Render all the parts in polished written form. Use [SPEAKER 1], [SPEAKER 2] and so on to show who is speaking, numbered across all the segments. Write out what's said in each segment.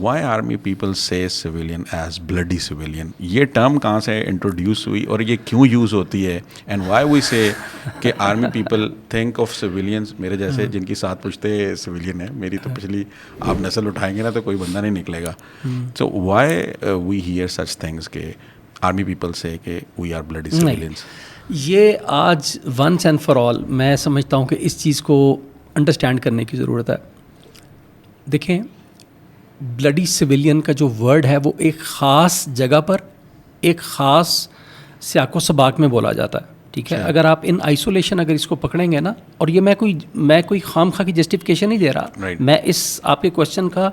[SPEAKER 1] Y army people سے civilian as bloody civilian, یہ term کہاں سے انٹروڈیوس ہوئی اور یہ کیوں یوز ہوتی ہے, اینڈ وائی وی سے کہ army people think of civilians, میرے جیسے جن کی 7 پشتے سویلین ہیں, میری تو پچھلی آپ نسل اٹھائیں گے نا تو کوئی بندہ نہیں نکلے گا. So why we hear such things کہ آرمی پیپل سے کہ وی آر بلڈی سویلینس.
[SPEAKER 2] یہ آج ونس اینڈ فار آل میں سمجھتا ہوں کہ اس چیز کو انڈرسٹینڈ کرنے کی ضرورت ہے. دیکھیں, بلڈی سویلین کا جو ورڈ ہے وہ ایک خاص جگہ پر ایک خاص سیاق و سباق میں بولا جاتا ہے, ٹھیک ہے. اگر آپ ان آئسولیشن اگر اس کو پکڑیں گے نا, اور یہ میں کوئی خام خواہ کی جسٹیفیکیشن نہیں دے رہا, میں اس آپ کے کوشچن کا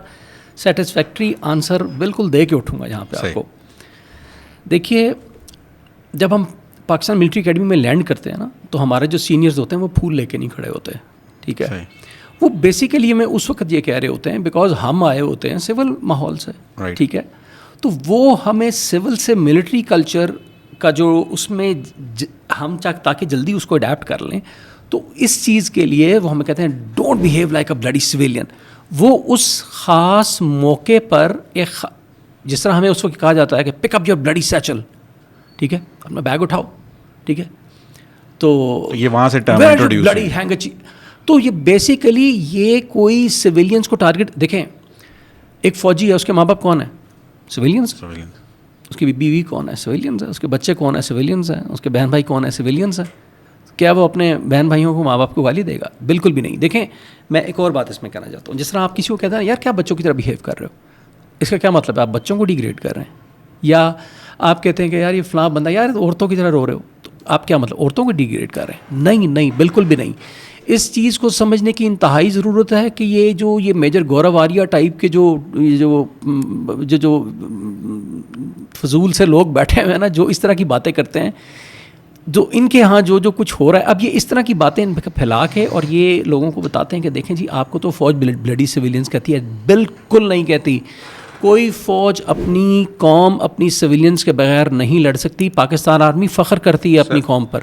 [SPEAKER 2] سیٹسفیکٹری آنسر بالکل دے کے اٹھوں گا یہاں پہ آپ کو. دیکھیے, جب ہم پاکستان ملٹری اکیڈمی میں لینڈ کرتے ہیں نا, تو ہمارے جو سینئرز ہوتے ہیں وہ پھول لے کے نہیں کھڑے ہوتے, ٹھیک ہے. وہ بیسیکلی ہمیں اس وقت یہ کہہ رہے ہوتے ہیں بیکاز ہم آئے ہوتے ہیں سول ماحول سے, ٹھیک ہے. تو وہ ہمیں سول سے ملٹری کلچر کا جو اس میں ہم تاکہ جلدی اس کو اڈیپٹ کر لیں, تو اس چیز کے لیے وہ ہمیں کہتے ہیں don't behave like a bloody civilian. وہ اس خاص موقع پر ایک جس طرح ہمیں اس وقت کہا جاتا ہے کہ پک اپ یور بلڈی سیچل, ٹھیک ہے, اپنا بیگ اٹھاؤ, ٹھیک ہے. تو
[SPEAKER 1] یہ وہاں سے ٹرم انٹروڈیوس
[SPEAKER 2] بلڈی ہینگچی. تو یہ بیسیکلی یہ کوئی سویلینس کو ٹارگٹ, دیکھیں ایک فوجی ہے, اس کے ماں باپ کون ہیں؟ سویلینس. اس کی بیوی کون ہے؟ سویلینس ہے. اس کے بچے کون ہیں؟ سویلینس ہیں. اس کے بہن بھائی کون ہیں؟ سویلینس ہیں. کیا وہ اپنے بہن بھائیوں کو ماں باپ کو گالی دے گا؟ بالکل بھی نہیں. دیکھیں, میں ایک اور بات اس میں کہنا چاہتا ہوں. جس طرح آپ کسی کو کہتے ہیں یار کیا بچوں کی طرح بیہیو کر رہے ہو, اس کا کیا مطلب ہے؟ آپ بچوں کو ڈیگریڈ کر رہے ہیں. یا آپ کہتے ہیں کہ یار یہ فلاں بندہ یار عورتوں کی طرح رو رہے ہو, تو آپ کیا مطلب عورتوں کو ڈیگریڈ کر رہے ہیں؟ نہیں, بالکل بھی نہیں. اس چیز کو سمجھنے کی انتہائی ضرورت ہے کہ یہ میجر گورو آریہ ٹائپ کے جو فضول سے لوگ بیٹھے ہوئے ہیں نا, جو اس طرح کی باتیں کرتے ہیں, جو ان کے ہاں جو کچھ ہو رہا ہے, اب یہ اس طرح کی باتیں پھیلا کے اور یہ لوگوں کو بتاتے ہیں کہ دیکھیں جی آپ کو تو فوج بلڈی سویلینس کہتی ہے. بالکل نہیں کہتی. کوئی فوج اپنی قوم اپنی سویلینس کے بغیر نہیں لڑ سکتی. پاکستان آرمی فخر کرتی ہے اپنی قوم پر.